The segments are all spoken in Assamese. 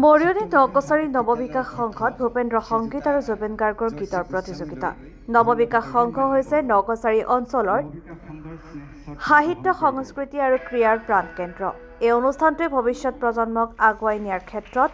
মৰিয়নি নকছাৰী নৱবিকাশ সংঘত ভূপেন্দ্ৰ সংগীত আৰু জুবিন গাৰ্গৰ গীতৰ প্ৰতিযোগিতা। নৱবিকাশ সংঘ হৈছে নকছাৰী অঞ্চলৰ সাহিত্য সংস্কৃতি আৰু ক্ৰীড়াৰ প্ৰাণকেন্দ্ৰ। এই অনুষ্ঠানটোৱে ভৱিষ্যত প্ৰজন্মক আগুৱাই নিয়াৰ ক্ষেত্ৰত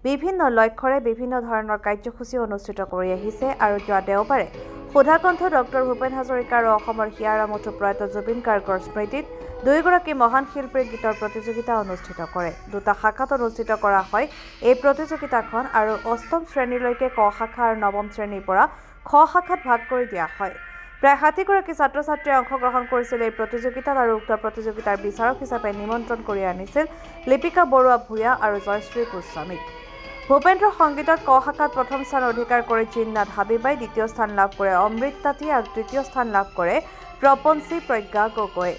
বিভিন্ন লক্ষ্যৰে বিভিন্ন ধৰণৰ কাৰ্যসূচী অনুষ্ঠিত কৰি আহিছে আৰু যোৱা দেওবাৰে সুধাকণ্ঠ ডক্টৰ ভূপেন হাজৰিকা আৰু অসমৰ হিয়াৰ আমঠু প্ৰয়াত জুবিন গাৰ্গৰ স্মৃতিত দুয়োগৰাকী মহান শিল্পীৰ গীতৰ প্ৰতিযোগিতা অনুষ্ঠিত কৰে। দুটা শাখাত অনুষ্ঠিত কৰা হয় এই প্ৰতিযোগিতাখন আৰু অষ্টম শ্ৰেণীলৈকে ক শাখা আৰু নৱম শ্ৰেণীৰ পৰা খ শাখাত ভাগ কৰি দিয়া হয়। প্ৰায় ৬০গৰাকী ছাত্ৰ ছাত্ৰীয়ে অংশগ্ৰহণ কৰিছিল এই প্ৰতিযোগিতাত আৰু উক্ত প্ৰতিযোগিতাৰ বিচাৰক হিচাপে নিমন্ত্ৰণ কৰি আনিছিল লিপিকা বৰুৱা ভূঞা আৰু জয়শ্ৰী গোস্বামীক। ভূপেন্দ্ৰ সংগীতত ক শাখাত প্ৰথম স্থান অধিকাৰ কৰে জিন্নাত হাবিবাই, দ্বিতীয় স্থান লাভ কৰে অমৃত তাঁতী আৰু তৃতীয় স্থান লাভ কৰে প্ৰপঞ্চী প্ৰজ্ঞা গগৈ।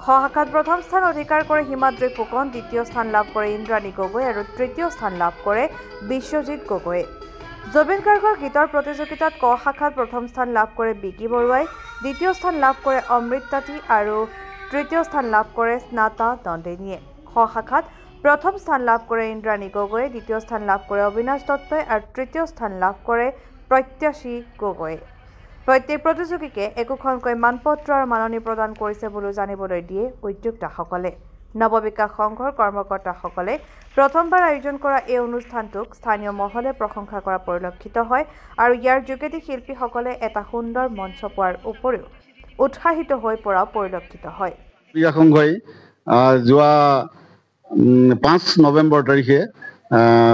খ শাখাত প্ৰথম স্থান অধিকাৰ কৰে হিমাদ্ৰী ফুকন, দ্বিতীয় স্থান লাভ কৰে ইন্দ্ৰাণী গগৈ আৰু তৃতীয় স্থান লাভ কৰে বিশ্বজিৎ গগৈয়ে। জুবিন গাৰ্গৰ গীতৰ প্ৰতিযোগিতাত ক শাখাত প্ৰথম স্থান লাভ কৰে বিকি বৰুৱাই, দ্বিতীয় স্থান লাভ কৰে অমৃত তাঁতী আৰু তৃতীয় স্থান লাভ কৰে স্নাতা নন্দিনীয়ে। খ শাখাত প্ৰথম স্থান লাভ কৰে ইন্দ্ৰাণী গগৈয়ে, দ্বিতীয় স্থান লাভ কৰে অবিনাশ দত্তই আৰু তৃতীয় স্থান লাভ কৰে প্ৰত্যাশী গগৈয়ে। প্ৰত্যেক প্ৰতিযোগীকে একোখনকৈ মানপত্ৰ আৰু মাননি প্ৰদান কৰিছে বুলি জানিবলৈ দিয়ে উদ্যোক্তাসকলে। নৱবিকাশ সংঘৰ কৰ্মকৰ্তাসকলে প্ৰথমবাৰ আয়োজন কৰা এই অনুষ্ঠানটোক স্থানীয় মহলে প্ৰশংসা কৰা পৰিলক্ষিত হয় আৰু ইয়াৰ যোগেদি শিল্পীসকলে এটা সুন্দৰ মঞ্চ পোৱাৰ উপৰিও উৎসাহিত হৈ পৰাও পৰিলক্ষিত হয়। নৱবিকাশ সংঘই যোৱা 5 নৱেম্বৰ তাৰিখে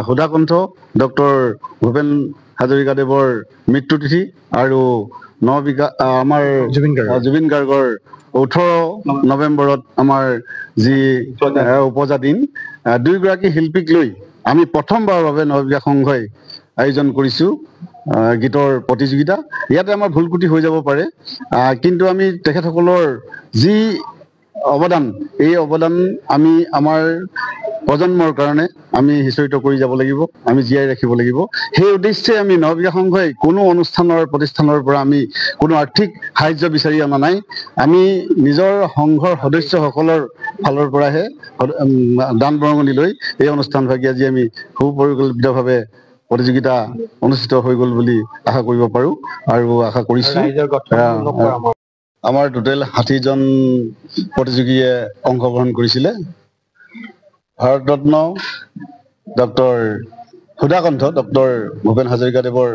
সুধাকণ্ঠ ডক্টৰ ভূপেন হাজৰিকাদেৱৰ মৃত্যুতিথি আৰু আমাৰ জুবিন গাৰ্গৰ 18 নৱেম্বৰত আমাৰ যি উপজা দিন, দুয়োগৰাকী শিল্পীক লৈ আমি প্ৰথমবাৰৰ বাবে নৱবিকাশ সংঘই আয়োজন কৰিছোঁ গীতৰ প্ৰতিযোগিতা। ইয়াতে আমাৰ ভুল ত্ৰুটি হৈ যাব পাৰে, কিন্তু আমি তেখেতসকলৰ যি অৱদান, এই অৱদান আমি আমাৰ প্ৰজন্মৰ কাৰণে আমি সিঁচৰিত কৰি যাব লাগিব, আমি জীয়াই ৰাখিব লাগিব। সেই উদ্দেশ্যে আমি নৱবিকাশ সংঘই কোনো অনুষ্ঠানৰ প্ৰতিষ্ঠানৰ পৰা আমি কোনো আৰ্থিক সাহায্য বিচাৰি অনা নাই। আমি নিজৰ সংঘৰ সদস্যসকলৰ ফালৰ পৰাহে দান বৰঙণি লৈ এই অনুষ্ঠানভাগি আজি আমি সুপৰিকল্পিতভাৱে প্ৰতিযোগিতা অনুষ্ঠিত হৈ গ'ল বুলি আশা কৰিব পাৰোঁ আৰু আশা কৰিছোঁ। আমাৰ টোটেল 60জন প্ৰতিযোগীয়ে অংশগ্ৰহণ কৰিছিলে। ভাৰতৰত্ন ডক্টৰ সুধাকণ্ঠ ডক্টৰ ভূপেন হাজৰিকাদেৱৰ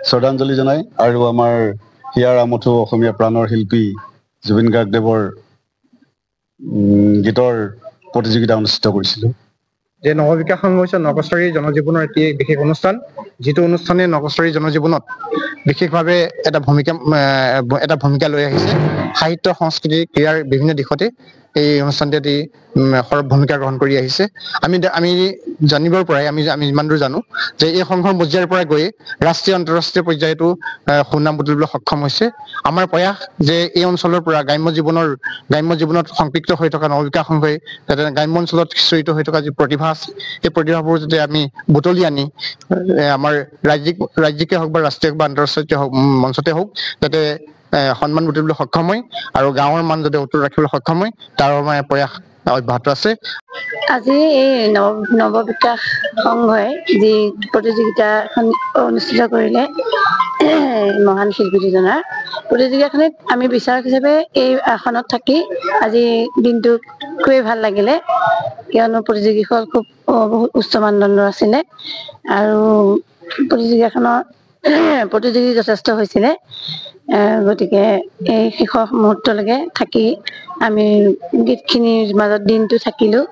শ্ৰদ্ধাঞ্জলি জনাই আৰু আমাৰ হিয়াৰ আমঠু অসমীয়া প্ৰাণৰ শিল্পী জুবিন গাৰ্গদেৱৰ গীতৰ প্ৰতিযোগিতা অনুষ্ঠিত কৰিছিলোঁ। যে নৱবিকাশ সংঘ হৈছে নকছাৰী জনজীৱনৰ এটি বিশেষ অনুষ্ঠান, যিটো অনুষ্ঠানে নকছাৰী জনজীৱনত বিশেষভাৱে এটা ভূমিকা লৈ আহিছে। সাহিত্য সংস্কৃতি ক্ৰীড়াৰ বিভিন্ন দিশতে এই অনুষ্ঠানটি এটি সৰব ভূমিকা গ্ৰহণ কৰি আহিছে। আমি জানিবৰ পৰাই আমি যিমান দূৰ জানো যে এই সংঘৰ মজিয়াৰ পৰা গৈ ৰাষ্ট্ৰীয় আন্তঃৰাষ্ট্ৰীয় পৰ্যায়তো সুনাম বুটলিবলৈ সক্ষম হৈছে। আমাৰ প্ৰয়াস যে এই অঞ্চলৰ পৰা গ্ৰাম্য জীৱনত সম্পৃক্ত হৈ থকা নৱবিকাশ সংঘই যাতে গ্ৰাম্য অঞ্চলত সিঁচৰিত হৈ থকা যি প্ৰতিভা আছে, সেই প্ৰতিভাবোৰ যাতে আমি বুটলি আনি আমাৰ ৰাজ্যিকে হওক বা ৰাষ্ট্ৰীয় হওক বা আন্তঃৰাষ্ট্ৰীয় মঞ্চতে হওক যাতে সন্মান বুটলিবলৈ সক্ষম হয় আৰু গাঁৱৰ মান যাতে অটুট ৰাখিবলৈ সক্ষম হয়, তাৰ আমাৰ প্ৰয়াস অব্যাহত আছে। আজি এই নৱবিকাশ সংঘই যি প্ৰতিযোগিতাখন অনুষ্ঠিত কৰিলে মহান শিল্পী দুজনাৰ, প্ৰতিযোগিতাখনিত আমি বিচাৰক হিচাপে এই আসনত থাকি আজি দিনটো খুবেই ভাল লাগিলে, কিয়নো প্ৰতিযোগীসকল খুব বহুত উচ্চ মানদণ্ডৰ আছিলে আৰু প্ৰতিযোগী যথেষ্ট হৈছিলে। গতিকে এই শেষৰ মুহূৰ্তলৈকে থাকি আমি গীতখিনিৰ মাজত দিনটো থাকিলোঁ,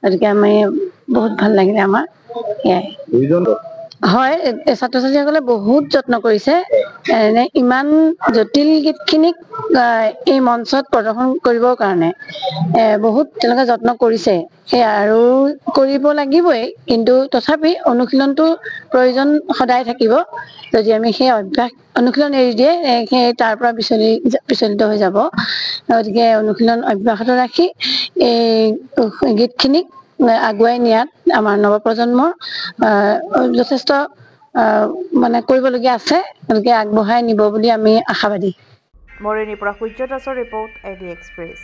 গতিকে আমি বহুত ভাল লাগিলে আমাৰ। সেয়াই হয়, ছাত্ৰ ছাত্ৰীসকলে বহুত যত্ন কৰিছে। ইমান জটিল গীতখিনিক এই মঞ্চত প্ৰদৰ্শন কৰিবৰ কাৰণে বহুত তেওঁলোকে যত্ন কৰিছে, সেয়া আৰু কৰিব লাগিবই, কিন্তু তথাপি অনুশীলনটো প্ৰয়োজন সদায় থাকিব। যদি আমি সেই অনুশীলন এৰি দিয়ে সেই তাৰ পৰা বিচলিত হৈ যাব। গতিকে অনুশীলন অব্যাহত ৰাখি এই গীতখিনিক আগুৱাই নিয়াত আমাৰ নৱপ্ৰজন্মৰ যথেষ্ট কৰিবলগীয়া আছে, গতিকে আগবঢ়াই নিব বুলি আমি আশাবাদী। মৰিয়নিৰ পৰা সূৰ্য দাসৰ ৰিপৰ্ট, AD এক্সপ্ৰেছ।